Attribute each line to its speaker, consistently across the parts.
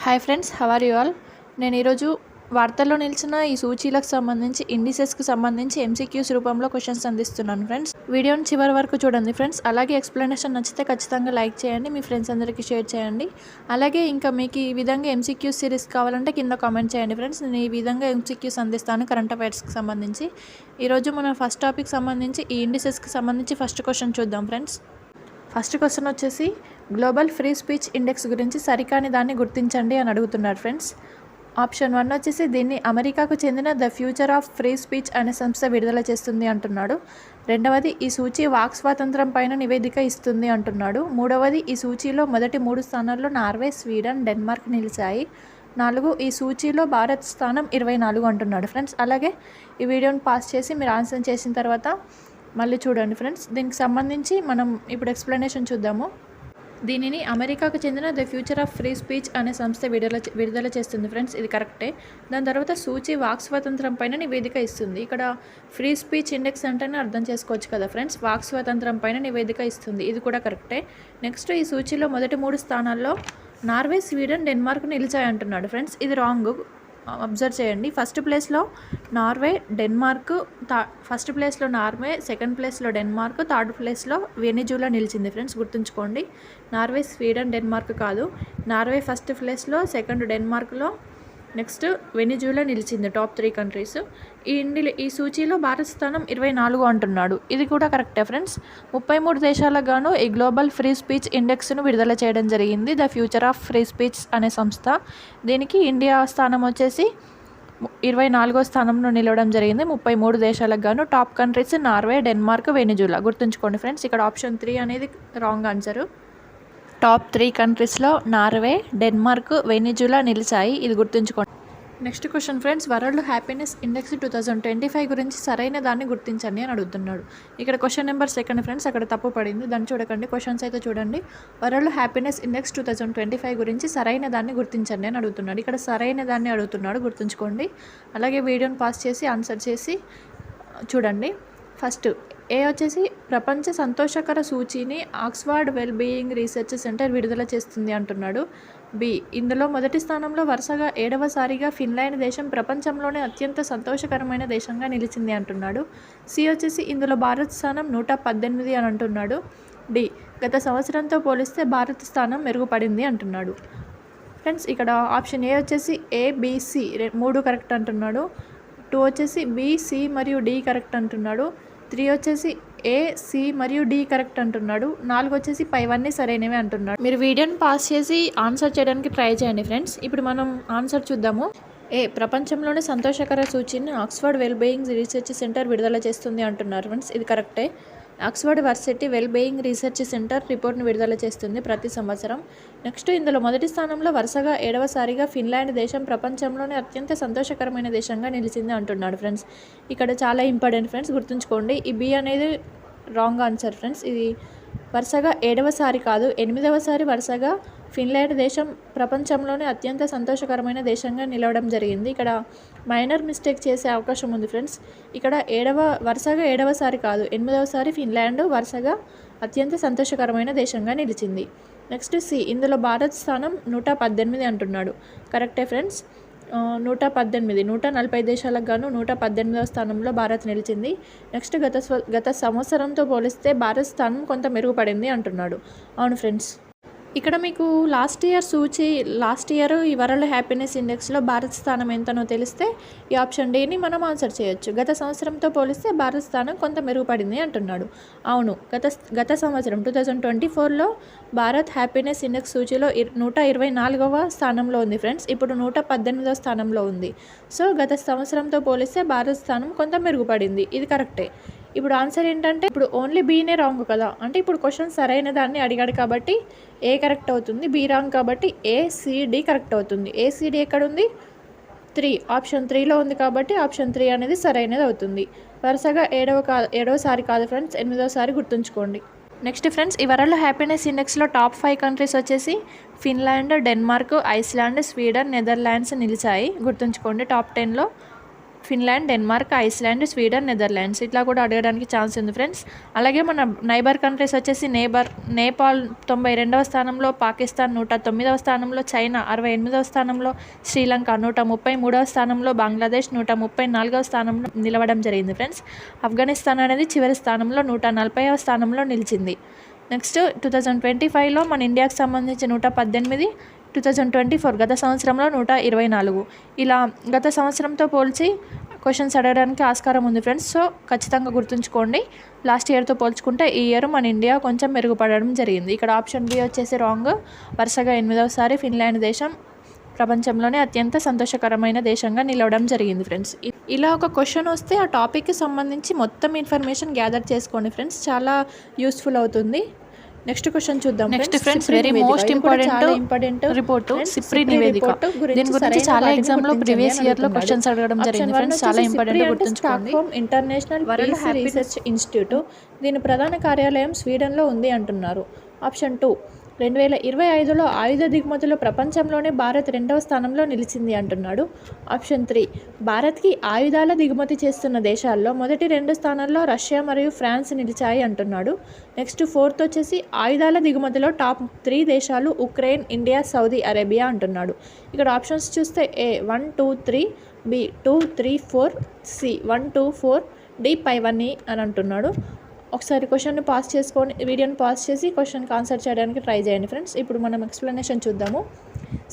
Speaker 1: Hi friends, how are you all? నేను ఈరోజు వార్తల్లో నిలిచిన ఈ సూచీలకు సంబంధించి ఇండిసెస్కి సంబంధించి ఎంసీక్యూస్ రూపంలో క్వశ్చన్స్ అందిస్తున్నాను ఫ్రెండ్స్. వీడియోని చివరి వరకు చూడండి ఫ్రెండ్స్. అలాగే ఎక్స్ప్లెనేషన్ నచ్చితే ఖచ్చితంగా లైక్ చేయండి, మీ ఫ్రెండ్స్ అందరికీ షేర్ చేయండి. అలాగే ఇంకా మీకు ఈ విధంగా ఎంసీక్యూస్ సిరీస్ కావాలంటే కింద కామెంట్ చేయండి ఫ్రెండ్స్. నేను ఈ విధంగా ఎంసీక్యూస్ అందిస్తాను కరెంట్ అఫైర్స్కి సంబంధించి. ఈరోజు మన ఫస్ట్ టాపిక్ సంబంధించి ఈ ఇండిసెస్కి సంబంధించి ఫస్ట్ క్వశ్చన్ చూద్దాం ఫ్రెండ్స్. ఫస్ట్ క్వశ్చన్ వచ్చేసి గ్లోబల్ ఫ్రీ స్పీచ్ ఇండెక్స్ గురించి సరికాని దాన్ని గుర్తించండి అని అడుగుతున్నారు ఫ్రెండ్స్. ఆప్షన్ 1 వచ్చేసి దీన్ని అమెరికాకు చెందిన the future of free speech అనే సంస్థ విడుదల చేస్తుంది అంటున్నాడు. రెండవది ఈ సూచీ వాక్ స్వాతంత్రం పైన నివేదిక ఇస్తుంది అంటున్నాడు. మూడవది ఈ సూచీలో మొదటి 3 స్థానాల్లో నార్వే, స్వీడన్, డెన్మార్క్ నిలిచాయి. 4 ఈ సూచీలో భారత్ స్థానం 24 అంటున్నాడు ఫ్రెండ్స్. అలాగే ఈ వీడియోని పాస్ చేసి మీరు ఆన్సర్ చేసిన తర్వాత మళ్ళీ చూడండి ఫ్రెండ్స్. దీనికి సంబంధించి మనం ఇప్పుడు ఎక్స్ప్లెనేషన్ చూద్దాము. దీనిని అమెరికాకు చెందిన the future of free speech అనే సంస్థ విడుదల చేస్తుంది ఫ్రెండ్స్. ఇది కరెక్టే. దాని తర్వాత సూచీ వాక్ స్వాతంత్రం పైన నివేదిక ఇస్తుంది. ఇక్కడ ఫ్రీ స్పీచ్ ఇండెక్స్ అంటేనే అర్థం చేసుకోవచ్చు కదా ఫ్రెండ్స్. వాక్ స్వాతంత్రం పైన నివేదిక ఇస్తుంది, ఇది కూడా కరెక్టే. నెక్స్ట్ ఈ సూచీలో మొదటి 3 స్థానాల్లో నార్వే, స్వీడన్, డెన్మార్క్ నిలిచాయి అంటున్నాడు ఫ్రెండ్స్. ఇది రాంగ్. అబ్జర్వ్ చేయండి. ఫస్ట్ ప్లేస్లో నార్వే, సెకండ్ ప్లేస్లో డెన్మార్క్, థర్డ్ ప్లేస్లో వెనిజులా నిలిచింది ఫ్రెండ్స్. గుర్తుంచుకోండి, నార్వే, స్వీడన్, డెన్మార్క్ కాదు. నార్వే ఫస్ట్ ప్లేస్లో, సెకండ్ డెన్మార్క్లో, నెక్స్ట్ వెనిజులా నిలిచింది. Top 3 countries. ఈ సూచీలో భారత్ స్థానం 24 అంటున్నాడు. ఇది కూడా కరెక్టే ఫ్రెండ్స్. 33 దేశాలకు గాను ఈ గ్లోబల్ ఫ్రీ స్పీచ్ ఇండెక్స్ను విడుదల చేయడం జరిగింది, the future of free speech అనే సంస్థ. దీనికి ఇండియా స్థానం వచ్చేసి 24వ స్థానంలో నిలవడం జరిగింది. 33 దేశాలకు గాను top countries Norway, Denmark, Venezuela. గుర్తుంచుకోండి ఫ్రెండ్స్. ఇక్కడ ఆప్షన్ 3 అనేది రాంగ్ ఆన్సరు. టాప్ 3 కంట్రీస్లో నార్వే, డెన్మార్క్, వెనిజులా నిలిచాయి, ఇది గుర్తుంచుకోండి. Next question friends, world happiness index 2025 గురించి సరైన దాన్ని గుర్తించండి అని అడుగుతున్నాడు. ఇక్కడ క్వశ్చన్ నెంబర్ 2 ఫ్రెండ్స్, అక్కడ తప్పు పడింది, దాన్ని చూడకండి. క్వశ్చన్స్ అయితే చూడండి. వరల్డ్ హ్యాపీనెస్ ఇండెక్స్ 2025 గురించి సరైన దాన్ని గుర్తించండి అని అడుగుతున్నాడు. ఇక్కడ సరైన దాన్ని అడుగుతున్నాడు, గుర్తుంచుకోండి. అలాగే వీడియోని పాస్ చేసి ఆన్సర్ చేసి చూడండి. ఫస్ట్ ఏ వచ్చేసి ప్రపంచ సంతోషకర సూచీని Oxford well being research centre విడుదల చేస్తుంది అంటున్నాడు. బి ఇందులో మొదటి స్థానంలో వరుసగా 7వసారిగా ఫిన్లాండ్ దేశం ప్రపంచంలోనే అత్యంత సంతోషకరమైన దేశంగా నిలిచింది అంటున్నాడు. సి వచ్చేసి ఇందులో భారత్ స్థానం 118 అని అంటున్నాడు. డి గత సంవత్సరంతో పోలిస్తే భారత్ స్థానం మెరుగుపడింది అంటున్నాడు. ఫ్రెండ్స్, ఇక్కడ ఆప్షన్ ఏ వచ్చేసి ఏబిసి 3 కరెక్ట్ అంటున్నాడు. 2 వచ్చేసి బి, సి మరియు డి కరెక్ట్ అంటున్నాడు. 3 వచ్చేసి ఏ, సి మరియు డి కరెక్ట్ అంటున్నాడు. 4 వచ్చేసి పైవన్నీ సరైనవే అంటున్నాడు. మీరు వీడియోని పాస్ చేసి ఆన్సర్ చేయడానికి ట్రై చేయండి ఫ్రెండ్స్. ఇప్పుడు మనం ఆన్సర్ చూద్దాము. ఏ ప్రపంచంలోనే సంతోషకర సూచీని Oxford well being research centre విడుదల చేస్తుంది అంటున్నారు ఫ్రెండ్స్. ఇది కరెక్టే. Oxford varsity well being research centre రిపోర్ట్ను విడుదల చేస్తుంది ప్రతి సంవత్సరం. నెక్స్ట్ ఇందులో మొదటి స్థానంలో వరుసగా 7వసారిగా ఫిన్లాండ్ దేశం ప్రపంచంలోనే అత్యంత సంతోషకరమైన దేశంగా నిలిచింది అంటున్నాడు ఫ్రెండ్స్. ఇక్కడ చాలా ఇంపార్టెంట్ ఫ్రెండ్స్, గుర్తుంచుకోండి. ఈ బి అనేది రాంగ్ ఆన్సర్ ఫ్రెండ్స్. ఇది వరుసగా 7వసారి కాదు, 8వసారి వరుసగా ఫిన్లాండ్ దేశం ప్రపంచంలోనే అత్యంత సంతోషకరమైన దేశంగా నిలవడం జరిగింది. ఇక్కడ మైనర్ మిస్టేక్ చేసే అవకాశం ఉంది ఫ్రెండ్స్. ఇక్కడ వరుసగా 7వసారి కాదు, 8వసారి ఫిన్లాండ్ వరుసగా అత్యంత సంతోషకరమైన దేశంగా నిలిచింది. నెక్స్ట్ సి ఇందులో భారత్ స్థానం 118 అంటున్నాడు. కరెక్టే ఫ్రెండ్స్. 118 140 దేశాలకు గాను 118వ స్థానంలో భారత్ నిలిచింది. నెక్స్ట్ గత సంవత్సరంతో పోలిస్తే భారత్ స్థానం కొంత మెరుగుపడింది అంటున్నాడు. అవును ఫ్రెండ్స్. ఇక్కడ మీకు లాస్ట్ ఇయర్ ఈ వరల్డ్ హ్యాపీనెస్ ఇండెక్స్లో భారత్ స్థానం ఎంతనో తెలిస్తే ఈ ఆప్షన్ డీని మనం ఆన్సర్ చేయొచ్చు. గత సంవత్సరంతో పోలిస్తే భారత్ స్థానం కొంత మెరుగుపడింది అంటున్నాడు. అవును, గత సంవత్సరం 2024లో భారత్ హ్యాపీనెస్ ఇండెక్స్ సూచీలో 124వ స్థానంలో ఉంది ఫ్రెండ్స్. ఇప్పుడు 118వ స్థానంలో ఉంది. సో గత సంవత్సరంతో పోలిస్తే భారత్ స్థానం కొంత మెరుగుపడింది, ఇది కరెక్టే. ఇప్పుడు ఆన్సర్ ఏంటంటే ఇప్పుడు ఓన్లీ బీనే రాంగ్ కదా, అంటే ఇప్పుడు క్వశ్చన్ సరైన దాన్ని అడిగాడు కాబట్టి ఏ కరెక్ట్ అవుతుంది, బి రాంగ్ కాబట్టి ఏసిడి కరెక్ట్ అవుతుంది. ఏసిడి ఎక్కడుంది? 3 ఆప్షన్ 3లో ఉంది కాబట్టి ఆప్షన్ 3 అనేది సరైనది అవుతుంది. వరుసగా 7వసారి కాదు ఫ్రెండ్స్, 8వసారి గుర్తుంచుకోండి. నెక్స్ట్ ఫ్రెండ్స్, ఈ వరల్డ్ హ్యాపీనెస్ ఇండెక్స్లో టాప్ 5 కంట్రీస్ వచ్చేసి Finland, Denmark, Iceland, Sweden, Netherlands నిలిచాయి. గుర్తుంచుకోండి. టాప్ 10లో Finland, Denmark, Iceland, Sweden, Netherlands ఇట్లా కూడా అడగడానికి ఛాన్స్ ఉంది ఫ్రెండ్స్. అలాగే మన నైబర్ కంట్రీస్ వచ్చేసి నేపాల్ 92వ స్థానంలో, పాకిస్తాన్ 109వ స్థానంలో, చైనా 68వ స్థానంలో, శ్రీలంక 133వ స్థానంలో, బంగ్లాదేశ్ 134వ స్థానంలో నిలవడం జరిగింది ఫ్రెండ్స్. ఆఫ్ఘనిస్తాన్ అనేది చివరి స్థానంలో 140వ స్థానంలో నిలిచింది. నెక్స్ట్ 2025లో మన ఇండియాకి సంబంధించి 118, 2024 గత సంవత్సరంలో 124. ఇలా గత సంవత్సరంతో పోల్చి క్వశ్చన్స్ అడగడానికి ఆస్కారం ఉంది ఫ్రెండ్స్. సో ఖచ్చితంగా గుర్తుంచుకోండి, లాస్ట్ ఇయర్తో పోల్చుకుంటే ఈ ఇయర్ మన ఇండియా కొంచెం మెరుగుపడడం జరిగింది. ఇక్కడ ఆప్షన్ బి వచ్చేసి రాంగ్. వరుసగా 8వసారి ఫిన్లాండ్ దేశం ప్రపంచంలోనే అత్యంత సంతోషకరమైన దేశంగా నిలవడం జరిగింది ఫ్రెండ్స్. ఇలా ఒక క్వశ్చన్ వస్తే ఆ టాపిక్కి సంబంధించి మొత్తం ఇన్ఫర్మేషన్ గ్యాదర్ చేసుకోండి ఫ్రెండ్స్, చాలా యూస్ఫుల్ అవుతుంది. నెక్స్ట్ క్వశ్చన్ చూద్దాం.
Speaker 2: Next friends very most important report SIPRI నివేదిక. దీని గురించి చాలా ఎగ్జామ్ లో ప్రీవియస్ ఇయర్ లో క్వశ్చన్స్ అడగడం జరిగింది ఫ్రెండ్స్, చాలా ఇంపార్టెంట్ గుర్తుంచుకోండి.
Speaker 1: Stockholm international peace research institute, దీని ప్రధాన కార్యాలయం స్వీడన్లో ఉంది అంటున్నారు. ఆప్షన్ 2 2025లో ఆయుధ దిగుమతులు ప్రపంచంలోనే భారత్ 2వ స్థానంలో నిలిచింది అంటున్నాడు. ఆప్షన్ 3 భారత్కి ఆయుధాల దిగుమతి చేస్తున్న దేశాల్లో మొదటి 2 స్థానాల్లో రష్యా మరియు ఫ్రాన్స్ నిలిచాయి అంటున్నాడు. నెక్స్ట్ 4th వచ్చేసి ఆయుధాల దిగుమతిలో టాప్ 3 దేశాలు ఉక్రెయిన్, ఇండియా, సౌదీ అరేబియా అంటున్నాడు. ఇక్కడ ఆప్షన్స్ చూస్తే A 1, 2, 3, B 2, 3, 4, C 1, 2, 4, D 5, 1 అని అంటున్నాడు. ఒకసారి క్వశ్చన్ని పాస్ చేసుకొని వీడియోని పాస్ చేసి క్వశ్చన్కి ఆన్సర్ చేయడానికి ట్రై చేయండి ఫ్రెండ్స్. ఇప్పుడు మనం ఎక్స్ప్లెనేషన్ చూద్దాము.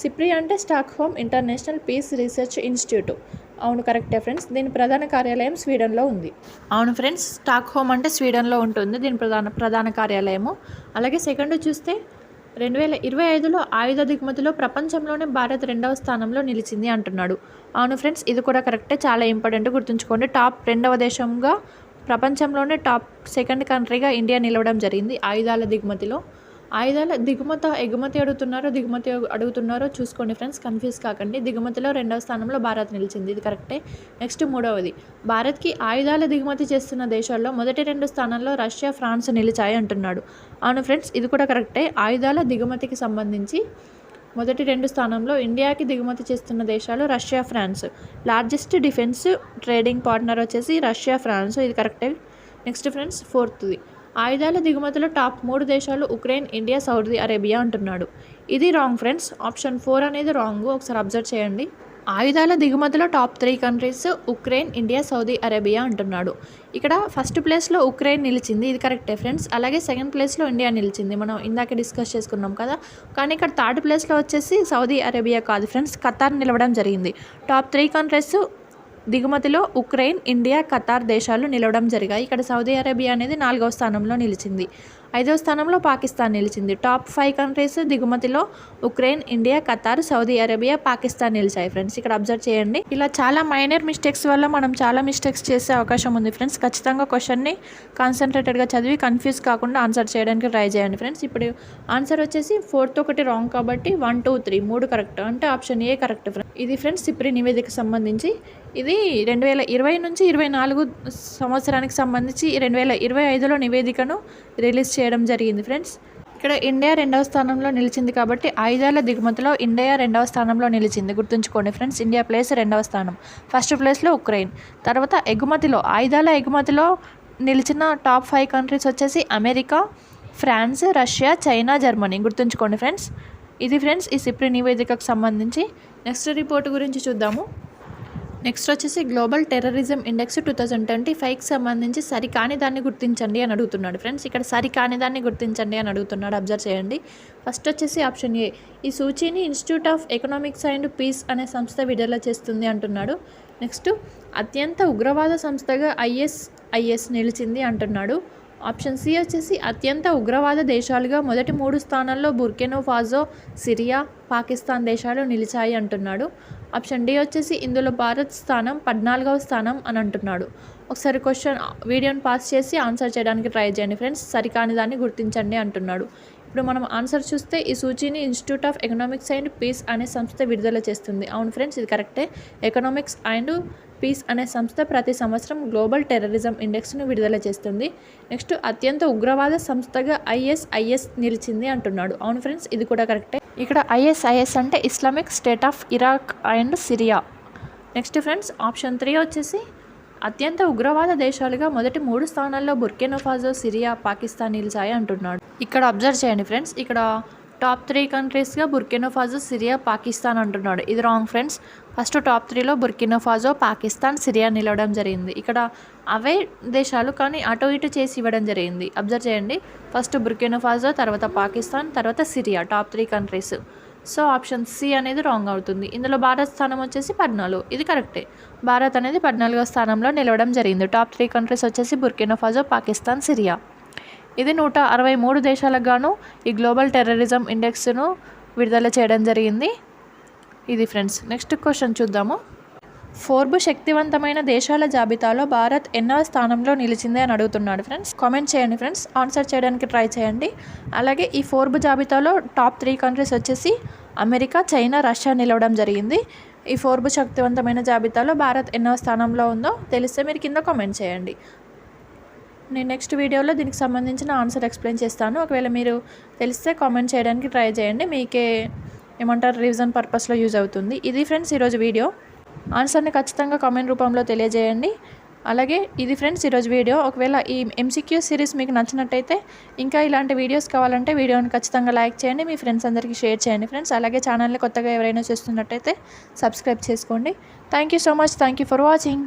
Speaker 1: సిప్రి అంటే Stockholm international peace research institute. అవును, కరెక్టే ఫ్రెండ్స్. దీని ప్రధాన కార్యాలయం స్వీడన్లో ఉంది.
Speaker 2: అవును ఫ్రెండ్స్, స్టాక్హోమ్ అంటే స్వీడన్లో ఉంటుంది దీని ప్రధాన కార్యాలయము.
Speaker 1: అలాగే సెకండ్ చూస్తే 2025లో ఆయుధ దిగుమతిలో ప్రపంచంలోనే భారత్ 2వ స్థానంలో నిలిచింది అంటున్నాడు. అవును ఫ్రెండ్స్, ఇది కూడా కరెక్టే, చాలా ఇంపార్టెంట్ గుర్తుంచుకోండి. టాప్ 2వ దేశంగా ప్రపంచంలోనే టాప్ 2nd కంట్రీగా ఇండియా నిలవడం జరిగింది ఆయుధాల దిగుమతిలో. ఆయుధాల ఎగుమతి అడుగుతున్నారో చూసుకోండి ఫ్రెండ్స్, కన్ఫ్యూజ్ కాకండి. దిగుమతిలో 2వ స్థానంలో భారత్ నిలిచింది, ఇది కరెక్టే. నెక్స్ట్ 3వది భారత్కి ఆయుధాల దిగుమతి చేస్తున్న దేశాల్లో మొదటి 2 స్థానాల్లో రష్యా, ఫ్రాన్స్ నిలిచాయి అంటున్నాడు. అవును ఫ్రెండ్స్, ఇది కూడా కరెక్టే. ఆయుధాల దిగుమతికి సంబంధించి మొదటి 2 స్థానంలో ఇండియాకి దిగుమతి చేస్తున్న దేశాలు Russia, France. Largest defence trading partner వచ్చేసి రష్యా, ఫ్రాన్స్, ఇది కరెక్టే. నెక్స్ట్ ఫ్రెండ్స్ 4th ఆయుధాల దిగుమతిలో టాప్ 3 దేశాలు ఉక్రెయిన్, ఇండియా, సౌదీ అరేబియా అంటున్నాడు. ఇది రాంగ్ ఫ్రెండ్స్. ఆప్షన్ 4 అనేది రాంగ్, ఒకసారి అబ్జర్వ్ చేయండి. ఆయుధాల దిగుమతిలో top 3 countries Ukraine, India, Saudi Arabia అంటున్నాడు. ఇక్కడ ఫస్ట్ ప్లేస్లో ఉక్రెయిన్ నిలిచింది, ఇది కరెక్టే ఫ్రెండ్స్. అలాగే సెకండ్ ప్లేస్లో ఇండియా నిలిచింది, మనం ఇందాకే డిస్కస్ చేసుకున్నాం కదా. కానీ ఇక్కడ థర్డ్ ప్లేస్లో వచ్చేసి సౌదీ అరేబియా కాదు ఫ్రెండ్స్, ఖతార్ నిలవడం జరిగింది. టాప్ 3 కంట్రీస్ దిగుమతిలో ఉక్రెయిన్, ఇండియా, ఖతార్ దేశాలు నిలవడం జరిగాయి. ఇక్కడ సౌదీ అరేబియా అనేది 4వ స్థానంలో నిలిచింది. 5వ స్థానంలో పాకిస్తాన్ నిలిచింది. టాప్ 5 కంట్రీస్ దిగుమతిలో Ukraine, India, Qatar, Saudi Arabia, Pakistan నిలిచాయి ఫ్రెండ్స్. ఇక్కడ అబ్జర్వ్ చేయండి. ఇలా చాలా మైనర్ మిస్టేక్స్ వల్ల మనం చాలా మిస్టేక్స్ చేసే అవకాశం ఉంది ఫ్రెండ్స్. ఖచ్చితంగా క్వశ్చన్ని కాన్సన్ట్రేటెడ్గా చదివి కన్ఫ్యూజ్ కాకుండా ఆన్సర్ చేయడానికి ట్రై చేయండి ఫ్రెండ్స్. ఇప్పుడు ఆన్సర్ వచ్చేసి 4th ఒకటి రాంగ్ కాబట్టి 1, 2, 3 3 కరెక్ట్, అంటే ఆప్షన్ ఏ కరెక్ట్ ఫ్రెండ్స్. ఇది ఫ్రెండ్స్ సిప్రి నివేదికకు సంబంధించి. ఇది 2020 నుంచి 24 సంవత్సరానికి సంబంధించి 2025లో నివేదికను రిలీజ్ చేయడం జరిగింది ఫ్రెండ్స్. ఇక్కడ ఇండియా 2వ స్థానంలో నిలిచింది కాబట్టి ఆయుధాల దిగుమతిలో ఇండియా 2వ స్థానంలో నిలిచింది, గుర్తుంచుకోండి ఫ్రెండ్స్. ఇండియా ప్లేస్ 2వ స్థానం, ఫస్ట్ ప్లేస్లో ఉక్రెయిన్. తర్వాత ఆయుధాల ఎగుమతిలో నిలిచిన టాప్ 5 కంట్రీస్ వచ్చేసి America, France, Russia, China, Germany, గుర్తుంచుకోండి ఫ్రెండ్స్. ఇది ఫ్రెండ్స్ ఈ సిప్రి నివేదికకు సంబంధించి. నెక్స్ట్ రిపోర్ట్ గురించి చూద్దాము. నెక్స్ట్ వచ్చేసి గ్లోబల్ టెర్రరిజం ఇండెక్స్ 2025కి సంబంధించి సరికాని దాన్ని గుర్తించండి అని అడుగుతున్నాడు ఫ్రెండ్స్. ఇక్కడ సరికాని దాన్ని గుర్తించండి అని అడుగుతున్నాడు, అబ్జర్వ్ చేయండి. ఫస్ట్ వచ్చేసి ఆప్షన్ ఏ, ఈ సూచీని Institute of Economics and Peace అనే సంస్థ విడుదల చేస్తుంది అంటున్నాడు. నెక్స్ట్ అత్యంత ఉగ్రవాద సంస్థగా ISIS నిలిచింది అంటున్నాడు. ఆప్షన్ సి వచ్చేసి అత్యంత ఉగ్రవాద దేశాలుగా మొదటి 3 స్థానాల్లో బుర్కినా ఫాసో, సిరియా, పాకిస్తాన్ దేశాలు నిలిచాయి అంటున్నాడు. ఆప్షన్ డి వచ్చేసి ఇందులో భారత్ స్థానం 14వ స్థానం అని అంటున్నాడు. ఒకసారి వీడియోని పాస్ చేసి ఆన్సర్ చేయడానికి ట్రై చేయండి ఫ్రెండ్స్. సరికాని దాన్ని గుర్తించండి అంటున్నాడు. ఇప్పుడు మనం ఆన్సర్ చూస్తే ఈ సూచీని Institute of Economics and Peace అనే సంస్థ విడుదల చేస్తుంది. అవును ఫ్రెండ్స్, ఇది కరెక్టే. ఎకనామిక్స్ అండ్ పీస్ అనే సంస్థ ప్రతి సంవత్సరం గ్లోబల్ టెర్రరిజం ఇండెక్స్ను విడుదల చేస్తుంది. నెక్స్ట్ అత్యంత ఉగ్రవాద సంస్థగా ISIS నిలిచింది అంటున్నాడు. అవును ఫ్రెండ్స్, ఇది కూడా కరెక్టే. ఇక్కడ ISIS అంటే Islamic state of Iraq and Syria. Next friends option 3 వచ్చేసి అత్యంత ఉగ్రవాద దేశాలుగా మొదటి 3 స్థానాల్లో బుర్కినా ఫాసో, సిరియా, పాకిస్తాన్ నిలిచాయి అంటున్నాడు. ఇక్కడ అబ్జర్వ్ చేయండి ఫ్రెండ్స్, ఇక్కడ టాప్ 3 కంట్రీస్గా బుర్కినా ఫాసో, సిరియా, పాకిస్తాన్ అంటున్నాడు. ఇది రాంగ్ ఫ్రెండ్స్. ఫస్ట్ టాప్ 3లో బుర్కినా ఫాసో, పాకిస్తాన్, సిరియా నిలవడం జరిగింది. ఇక్కడ అవే దేశాలు కానీ అటు ఇటు చేసి ఇవ్వడం జరిగింది. అబ్జర్వ్ చేయండి, ఫస్ట్ బుర్కినా ఫాసో, తర్వాత పాకిస్తాన్, తర్వాత Syria, top 3 countries. So option C అనేది రాంగ్ అవుతుంది. ఇందులో భారత్ స్థానం వచ్చేసి 14, ఇది కరెక్టే. భారత్ అనేది 14వ స్థానంలో నిలవడం జరిగింది. టాప్ 3 కంట్రీస్ వచ్చేసి బుర్కినా ఫాసో, పాకిస్తాన్, సిరియా. ఇది 163 దేశాలకు గాను ఈ గ్లోబల్ టెర్రరిజం ఇండెక్స్ను విడుదల చేయడం జరిగింది. ఇది ఫ్రెండ్స్. నెక్స్ట్ క్వశ్చన్ చూద్దాము. ఫోర్బ్ శక్తివంతమైన దేశాల జాబితాలో భారత్ ఎన్నవ స్థానంలో నిలిచింది అని అడుగుతున్నాడు ఫ్రెండ్స్. కామెంట్ చేయండి ఫ్రెండ్స్, ఆన్సర్ చేయడానికి ట్రై చేయండి. అలాగే ఈ ఫోర్బ్ జాబితాలో టాప్ 3 కంట్రీస్ వచ్చేసి అమెరికా, చైనా, రష్యా నిలవడం జరిగింది. ఈ ఫోర్బ్ శక్తివంతమైన జాబితాలో భారత్ ఎన్నవ స్థానంలో ఉందో తెలిస్తే మీరు కింద కామెంట్ చేయండి. నేను నెక్స్ట్ వీడియోలో దీనికి సంబంధించిన ఆన్సర్ ఎక్స్ప్లెయిన్ చేస్తాను. ఒకవేళ మీరు తెలిస్తే కామెంట్ చేయడానికి ట్రై చేయండి, మీకే ఏమంటారు రివిజన్ పర్పస్లో యూజ్ అవుతుంది. ఇది ఫ్రెండ్స్ ఈరోజు వీడియో. ఆన్సర్ని ఖచ్చితంగా కామెంట్ రూపంలో తెలియజేయండి. అలాగే ఇది ఫ్రెండ్స్ ఈరోజు వీడియో. ఒకవేళ ఈ MCQ సిరీస్ మీకు నచ్చినట్టయితే ఇంకా ఇలాంటి వీడియోస్ కావాలంటే వీడియోని ఖచ్చితంగా లైక్ చేయండి, మీ ఫ్రెండ్స్ అందరికీ షేర్ చేయండి ఫ్రెండ్స్. అలాగే ఛానల్ని కొత్తగా ఎవరైనా చూస్తున్నట్టయితే సబ్స్క్రైబ్ చేసుకోండి. Thank you so much. Thank you for watching.